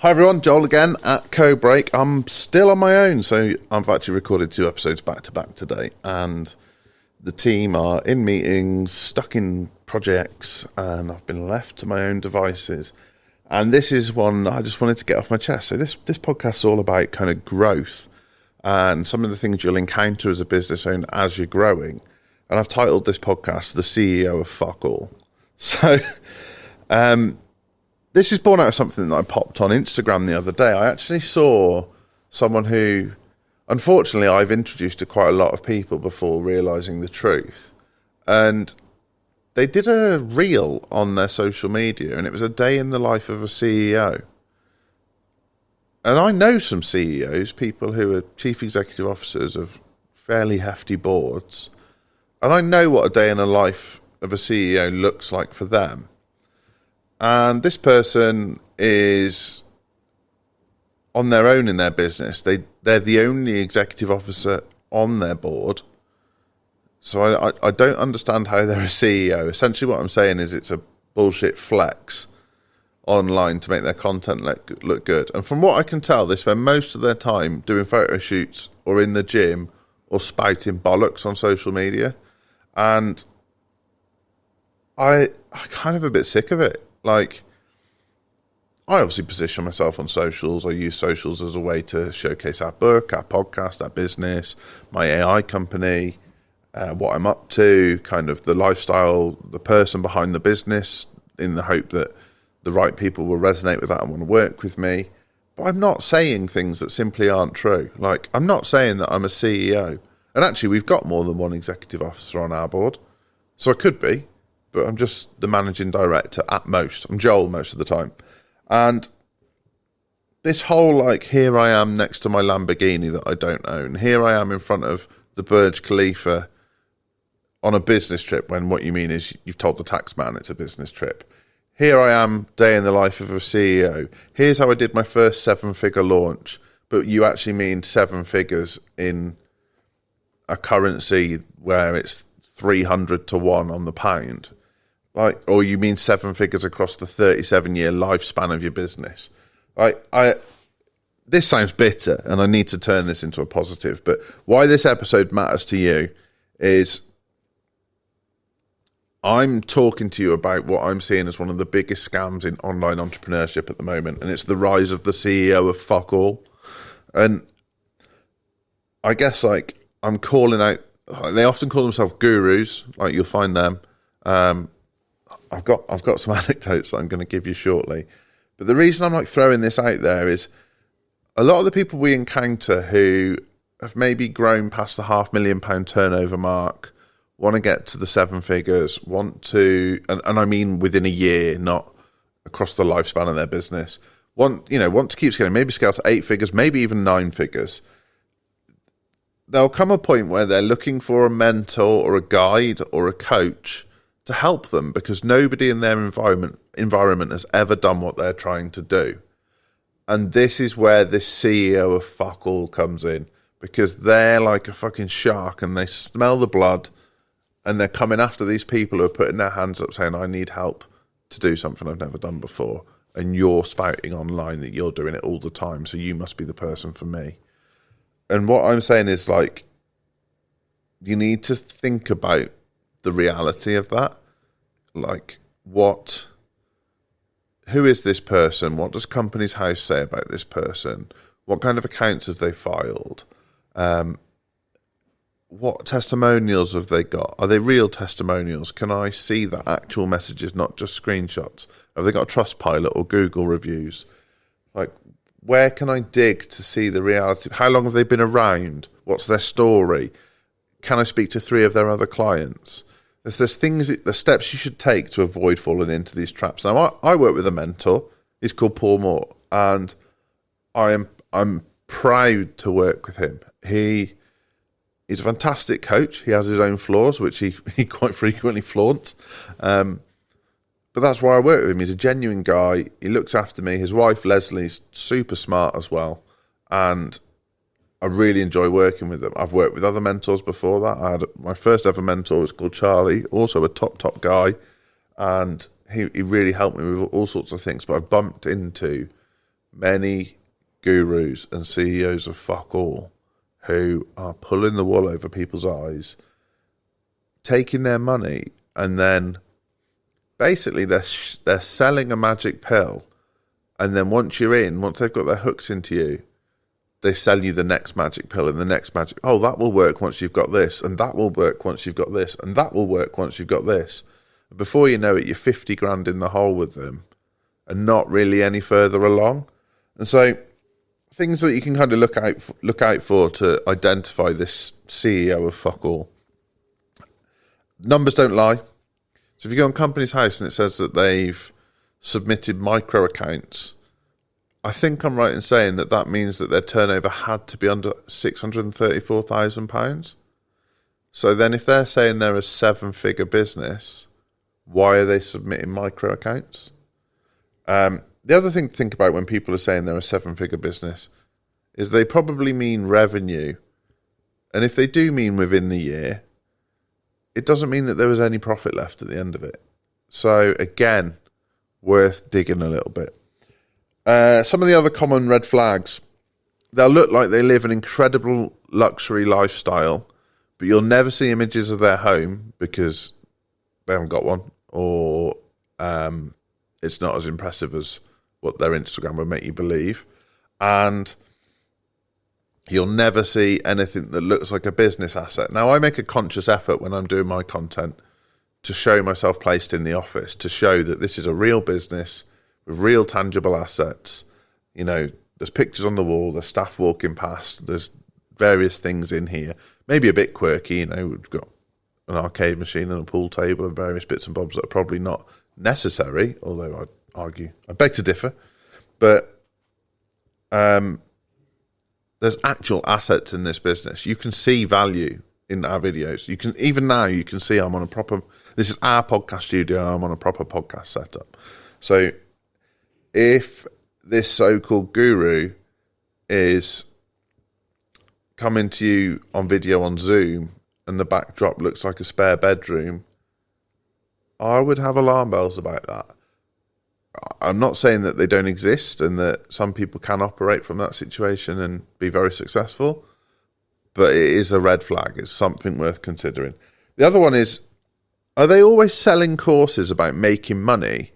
Hi everyone, Joel again at Co-Break. I'm still on my own, so I've actually recorded 2 episodes back to back today, and the team are in meetings, stuck in projects, and I've been left to my own devices. And this is one I just wanted to get off my chest. So this podcast is all about kind of growth and some of the things you'll encounter as a business owner as you're growing. And I've titled this podcast "The CEO of Fuck All." So, this is born out of something that I popped on Instagram the other day. I actually saw someone who, unfortunately, I've introduced to quite a lot of people before realising the truth. And they did a reel on their social media, and it was a day in the life of a CEO. And I know some CEOs, people who are chief executive officers of fairly hefty boards, and I know what a day in the life of a CEO looks like for them. And this person is on their own in their business. They're the only executive officer on their board. So I don't understand how they're a CEO. Essentially what I'm saying is it's a bullshit flex online to make their content look good. And from what I can tell, they spend most of their time doing photo shoots or in the gym or spouting bollocks on social media. And I'm kind of a bit sick of it. Like, I obviously position myself on socials. I use socials as a way to showcase our book, our podcast, our business, my AI company, what I'm up to, kind of the lifestyle, the person behind the business, in the hope that the right people will resonate with that and want to work with me. But I'm not saying things that simply aren't true. Like, I'm not saying that I'm a CEO. And actually, we've got more than one executive officer on our board. So I could be. But I'm just the managing director at most. I'm Joel most of the time. And this whole, like, here I am next to my Lamborghini that I don't own. Here I am in front of the Burj Khalifa on a business trip, when what you mean is you've told the tax man it's a business trip. Here I am, day in the life of a CEO. Here's how I did my first 7-figure launch. But you actually mean 7 figures in a currency where it's 300 to 1 on the pound. Like, or you mean 7 figures across the 37-year lifespan of your business? This sounds bitter, and I need to turn this into a positive. But why this episode matters to you is I'm talking to you about what I'm seeing as one of the biggest scams in online entrepreneurship at the moment, and it's the rise of the CEO of fuck all. And I guess, like, I'm calling out. They often call themselves gurus. Like, you'll find them. I've got some anecdotes that I'm going to give you shortly. But the reason I'm like throwing this out there is a lot of the people we encounter who have maybe grown past the £500,000 turnover mark, want to get to the 7 figures, want to, and I mean within a year, not across the lifespan of their business, want to keep scaling, maybe scale to 8 figures, maybe even 9 figures. There'll come a point where they're looking for a mentor or a guide or a coach to help them, because nobody in their environment has ever done what they're trying to do. And this is where this CEO of fuck all comes in, because they're like a fucking shark and they smell the blood, and they're coming after these people who are putting their hands up saying, I need help to do something I've never done before. And you're spouting online that you're doing it all the time, so you must be the person for me. And what I'm saying is, like, you need to think about the reality of that. Like, who is this person? What does Companies House say about this person? What kind of accounts have they filed? What testimonials have they got? Are they real testimonials? Can I see that actual messages, not just screenshots? Have they got a Trustpilot or Google reviews? Like, where can I dig to see the reality? How long have they been around? What's their story? Can I speak to 3 of their other clients? There's things, the steps you should take to avoid falling into these traps. Now, I work with a mentor. He's called Paul Moore, and I'm proud to work with him. He's a fantastic coach. He has his own flaws, which he quite frequently flaunts. But that's why I work with him. He's a genuine guy. He looks after me. His wife, Leslie's super smart as well. And I really enjoy working with them. I've worked with other mentors before that. I had my first ever mentor was called Charlie, also a top guy. And he really helped me with all sorts of things. But I've bumped into many gurus and CEOs of fuck all who are pulling the wool over people's eyes, taking their money, and then basically they're selling a magic pill, and then once they've got their hooks into you, they sell you the next magic pill and the next magic. Oh, that will work once you've got this, and that will work once you've got this, and that will work once you've got this. And before you know it, you're 50 grand in the hole with them, and not really any further along. And so, things that you can kind of look out for to identify this CEO of fuck all. Numbers don't lie. So if you go on Companies House and it says that they've submitted micro accounts, I think I'm right in saying that means that their turnover had to be under £634,000. So then if they're saying they're a 7-figure business, why are they submitting micro accounts? The other thing to think about when people are saying they're a 7-figure business is they probably mean revenue. And if they do mean within the year, it doesn't mean that there was any profit left at the end of it. So again, worth digging a little bit. Some of the other common red flags, they'll look like they live an incredible luxury lifestyle, but you'll never see images of their home because they haven't got one, or it's not as impressive as what their Instagram would make you believe. And you'll never see anything that looks like a business asset. Now, I make a conscious effort when I'm doing my content to show myself placed in the office, to show that this is a real business with real tangible assets. You know, there's pictures on the wall, there's staff walking past, there's various things in here. Maybe a bit quirky, you know, we've got an arcade machine and a pool table and various bits and bobs that are probably not necessary, although I'd argue, I beg to differ. But there's actual assets in this business. You can see value in our videos. You can, even now, you can see I'm on a proper, this is our podcast studio, I'm on a proper podcast setup. So if this so-called guru is coming to you on video on Zoom and the backdrop looks like a spare bedroom, I would have alarm bells about that. I'm not saying that they don't exist and that some people can operate from that situation and be very successful, but it is a red flag. It's something worth considering. The other one is, are they always selling courses about making money,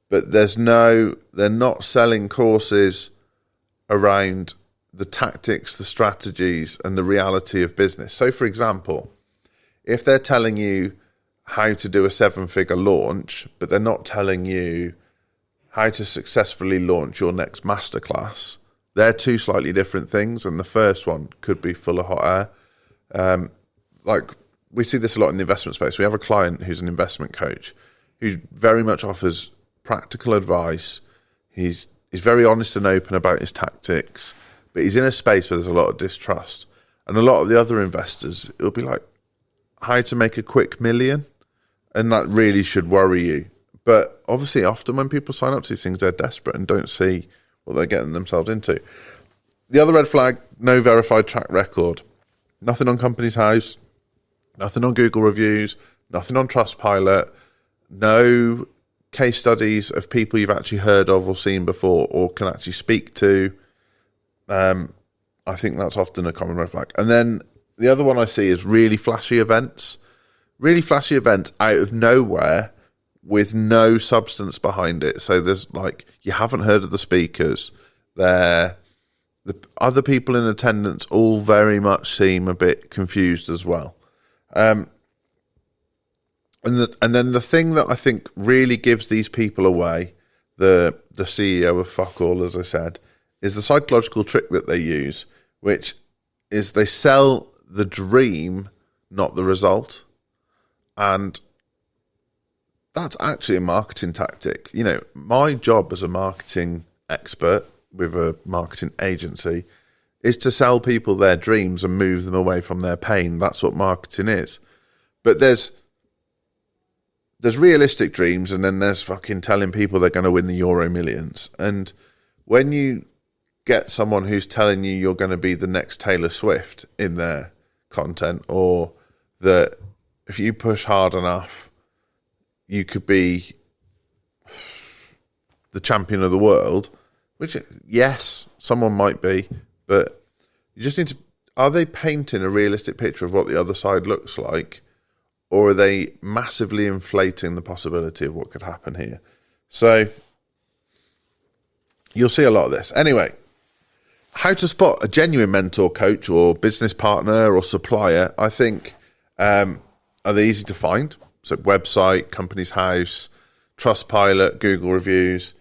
but they're not selling courses around the tactics, the strategies, and the reality of business? So, for example, if they're telling you how to do a 7-figure launch, but they're not telling you how to successfully launch your next masterclass, they're two slightly different things, and the first one could be full of hot air. Like, we see this a lot in the investment space. We have a client who's an investment coach who very much offers practical advice. He's very honest and open about his tactics, but he's in a space where there's a lot of distrust. And a lot of the other investors, it'll be like, how to make a quick million, and that really should worry you. But obviously, often when people sign up to these things, they're desperate and don't see what they're getting themselves into. The other red flag, no verified track record. Nothing on Companies House, nothing on Google reviews, nothing on Trustpilot, no case studies of people you've actually heard of or seen before or can actually speak to. I think that's often a common red flag. And then the other one I see is really flashy events. Really flashy events out of nowhere with no substance behind it. So there's like, you haven't heard of the speakers. The other people in attendance all very much seem a bit confused as well. And then the thing that I think really gives these people away, the CEO of fuck all, as I said, is the psychological trick that they use, which is they sell the dream, not the result. And that's actually a marketing tactic. You know, my job as a marketing expert with a marketing agency is to sell people their dreams and move them away from their pain. That's what marketing is. But there's realistic dreams, and then there's fucking telling people they're going to win the Euro Millions. And when you get someone who's telling you you're going to be the next Taylor Swift in their content, or that if you push hard enough, you could be the champion of the world, Which, yes, someone might be, but you just need to, are they painting a realistic picture of what the other side looks like, or are they massively inflating the possibility of what could happen here? So you'll see a lot of this. Anyway, how to spot a genuine mentor, coach, or business partner or supplier, I think, are they easy to find? So website, company's house, Trustpilot, Google reviews.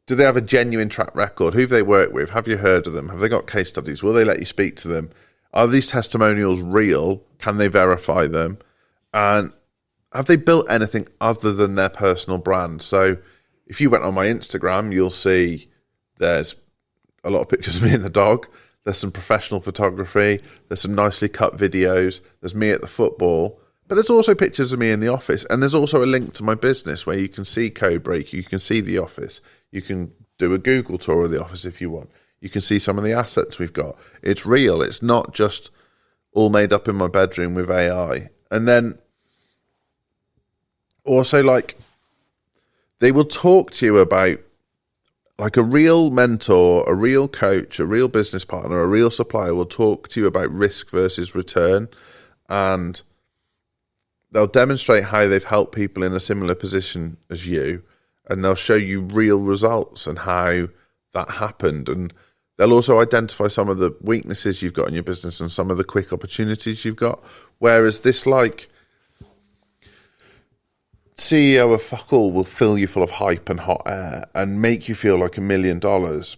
Do they have a genuine track record? Who have they worked with? Have you heard of them? Have they got case studies? Will they let you speak to them? Are these testimonials real? Can they verify them? And have they built anything other than their personal brand? So if you went on my Instagram, you'll see there's a lot of pictures of me and the dog. There's some professional photography. There's some nicely cut videos. There's me at the football. But there's also pictures of me in the office. And there's also a link to my business where you can see Codebreak. You can see the office. You can do a Google tour of the office if you want. You can see some of the assets we've got. It's real. It's not just all made up in my bedroom with AI. And then also, like, they will talk to you about, like, a real mentor, a real coach, a real business partner, a real supplier will talk to you about risk versus return. And they'll demonstrate how they've helped people in a similar position as you. And they'll show you real results and how that happened. And they'll also identify some of the weaknesses you've got in your business and some of the quick opportunities you've got. Whereas this, like, CEO of fuck all will fill you full of hype and hot air and make you feel like $1 million,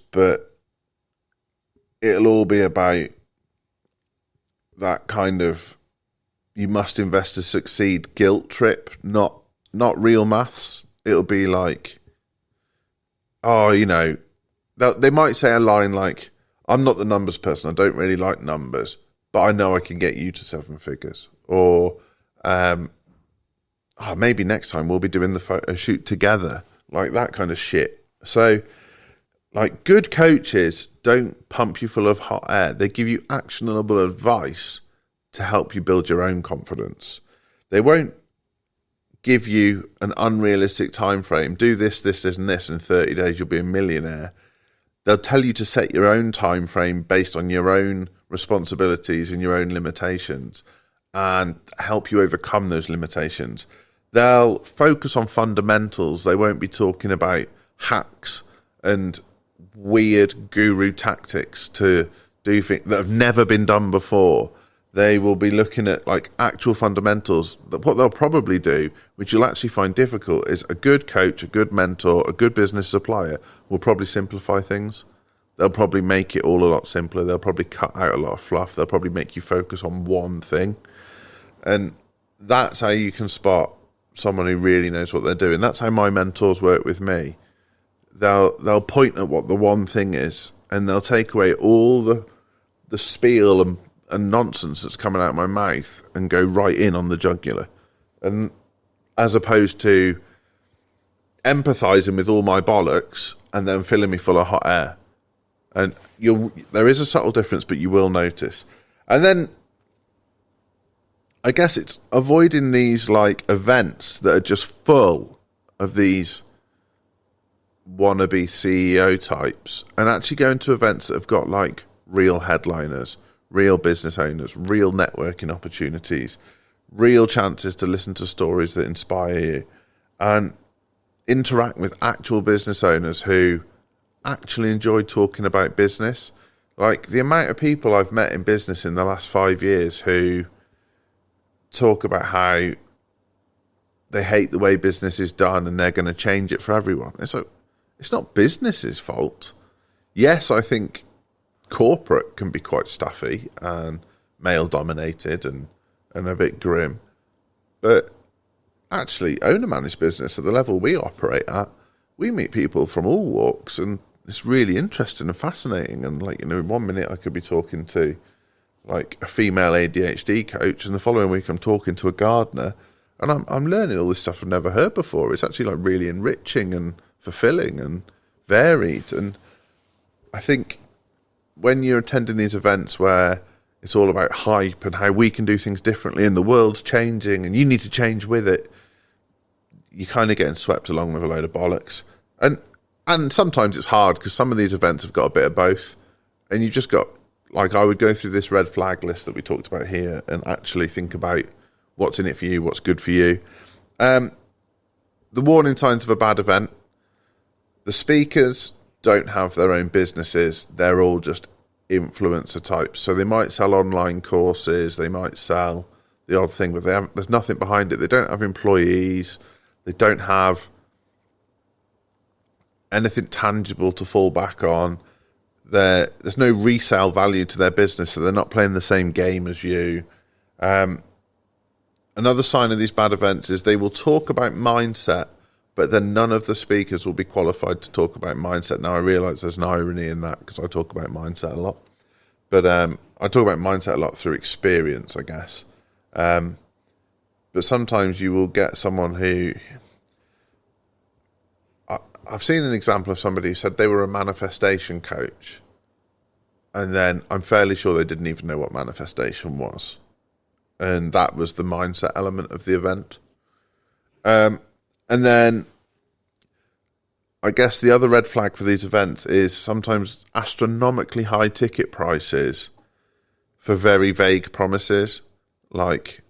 but it'll all be about that kind of you must invest to succeed guilt trip, not real maths. It'll be like, oh, you know, they might say a line like, I'm not the numbers person, I don't really like numbers, but I know I can get you to 7 figures. Or maybe next time we'll be doing the photo shoot together, like that kind of shit. So, like, good coaches don't pump you full of hot air. They give you actionable advice to help you build your own confidence. They won't give you an unrealistic time frame. Do this, this, this, and this. In 30 days, you'll be a millionaire. They'll tell you to set your own time frame based on your own responsibilities and your own limitations and help you overcome those limitations. They'll focus on fundamentals. They won't be talking about hacks and weird guru tactics to do things that have never been done before. They will be looking at, like, actual fundamentals. What they'll probably do, which you'll actually find difficult, is a good coach, a good mentor, a good business supplier will probably simplify things. They'll probably make it all a lot simpler. They'll probably cut out a lot of fluff. They'll probably make you focus on one thing. And that's how you can spot someone who really knows what they're doing. That's how my mentors work with me. They'll point at what the one thing is, and they'll take away all the spiel and nonsense that's coming out of my mouth and go right in on the jugular. And as opposed to empathizing with all my bollocks and then filling me full of hot air. And there is a subtle difference, but you will notice. And then I guess it's avoiding these, like, events that are just full of these wannabe CEO types and actually going to events that have got, like, real headliners, real business owners, real networking opportunities, real chances to listen to stories that inspire you and interact with actual business owners who actually enjoy talking about business. Like, the amount of people I've met in business in the last 5 years who talk about how they hate the way business is done and they're going to change it for everyone. It's like, it's not business's fault. Yes, I think corporate can be quite stuffy and male-dominated and a bit grim. But actually, owner-managed business at the level we operate at, we meet people from all walks, and it's really interesting and fascinating. And, like, you know, in 1 minute I could be talking to, like, a female ADHD coach, and the following week I'm talking to a gardener, and I'm learning all this stuff I've never heard before. It's actually, like, really enriching and fulfilling and varied. And I think when you're attending these events where it's all about hype and how we can do things differently and the world's changing and you need to change with it, you're kind of getting swept along with a load of bollocks. And And sometimes it's hard because some of these events have got a bit of both. And you just got, like, I would go through this red flag list that we talked about here and actually think about what's in it for you, what's good for you. The warning signs of a bad event. The speakers don't have their own businesses. They're all just influencer types. So they might sell online courses. They might sell the odd thing, but there's nothing behind it. They don't have employees. They don't have anything tangible to fall back on. There's no resale value to their business, so they're not playing the same game as you. Another sign of these bad events is they will talk about mindset, but then none of the speakers will be qualified to talk about mindset. Now, I realise there's an irony in that because I talk about mindset a lot. But I talk about mindset a lot through experience, I guess. But sometimes you will get someone who... I've seen an example of somebody who said they were a manifestation coach. And then I'm fairly sure they didn't even know what manifestation was. And that was the mindset element of the event. And then I guess the other red flag for these events is sometimes astronomically high ticket prices for very vague promises, like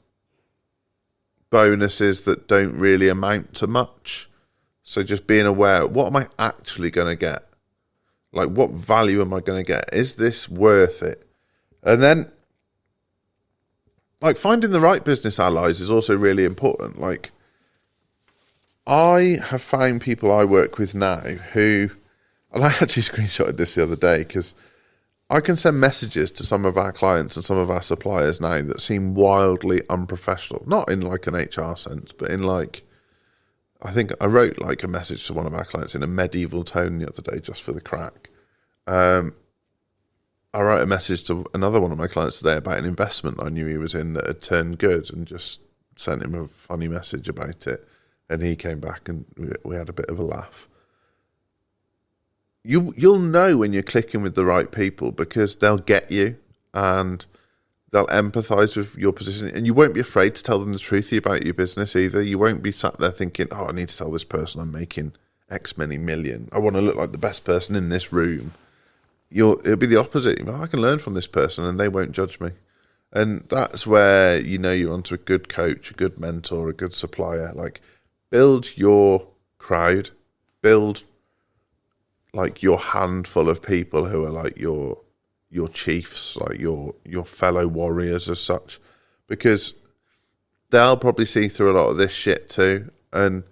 bonuses that don't really amount to much. So just being aware, what am I actually going to get? Like, what value am I going to get? Is this worth it? And then, like, finding the right business allies is also really important. Like, I have found people I work with now who, and I actually screenshotted this the other day because I can send messages to some of our clients and some of our suppliers now that seem wildly unprofessional. Not in like an HR sense, but in like, I think I wrote like a message to one of our clients in a medieval tone the other day just for the crack. I wrote a message to another one of my clients today about an investment I knew he was in that had turned good and just sent him a funny message about it. And he came back and we had a bit of a laugh. You'll know when you're clicking with the right people because they'll get you and they'll empathise with your position. And you won't be afraid to tell them the truth about your business either. You won't be sat there thinking, oh, I need to tell this person I'm making X many million. I want to look like the best person in this room. It'll be the opposite. I can learn from this person and they won't judge me. And that's where you know you're onto a good coach, a good mentor, a good supplier. Like, build your crowd, build like your handful of people who are like your chiefs, like your fellow warriors as such, because they'll probably see through a lot of this shit too. And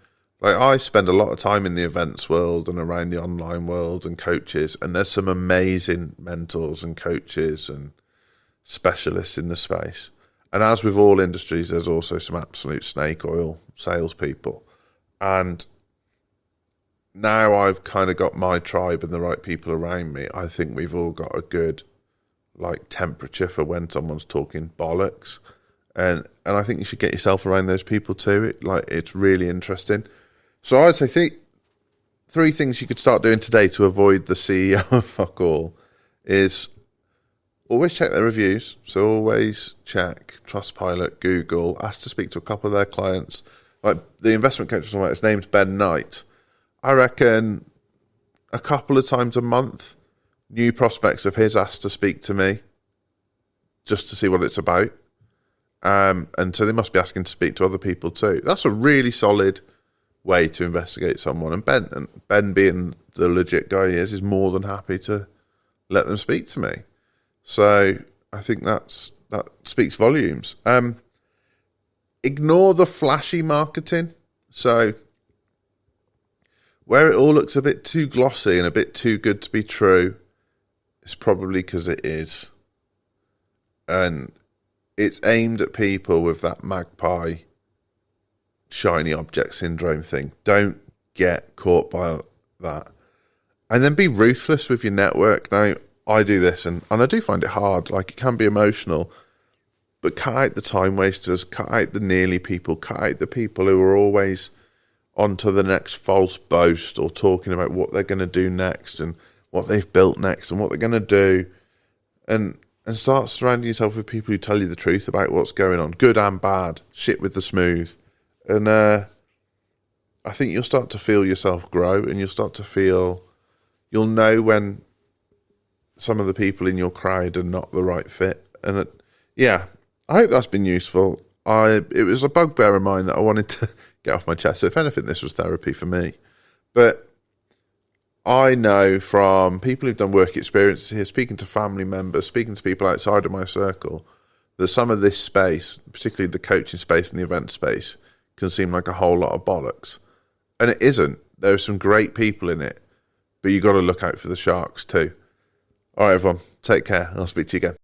like, I spend a lot of time in the events world and around the online world and coaches, and there's some amazing mentors and coaches and specialists in the space. And as with all industries, there's also some absolute snake oil salespeople. And now I've kind of got my tribe and the right people around me. I think we've all got a good like temperature for when someone's talking bollocks. And I think you should get yourself around those people too. It's really interesting. So I'd say three things you could start doing today to avoid the CEO of fuck all is always check their reviews. So always check Trustpilot, Google, ask to speak to a couple of their clients. Like the investment coach, his name's Ben Knight. I reckon a couple of times a month, new prospects of his asked to speak to me just to see what it's about. And so they must be asking to speak to other people too. That's a really solid way to investigate someone. And Ben being the legit guy he is more than happy to let them speak to me. So I think that speaks volumes. Ignore the flashy marketing. So where it all looks a bit too glossy and a bit too good to be true, it's probably because it is. And it's aimed at people with that magpie shiny object syndrome thing. Don't get caught by that. And then be ruthless with your network. Now, I do this and I do find it hard. Like, it can be emotional. But cut out the time wasters, cut out the nearly people, cut out the people who are always on to the next false boast or talking about what they're going to do next and what they've built next and what they're going to do. And start surrounding yourself with people who tell you the truth about what's going on, good and bad, shit with the smooth. And I think you'll start to feel yourself grow, and you'll know when some of the people in your crowd are not the right fit. And yeah, I hope that's been useful. It was a bugbear of mine that I wanted to get off my chest. So if anything, this was therapy for me. But I know from people who've done work experiences here, speaking to family members, speaking to people outside of my circle, that some of this space, particularly the coaching space and the event space, can seem like a whole lot of bollocks. And it isn't. There are some great people in it, but you've got to look out for the sharks too. All right, everyone, take care, and I'll speak to you again.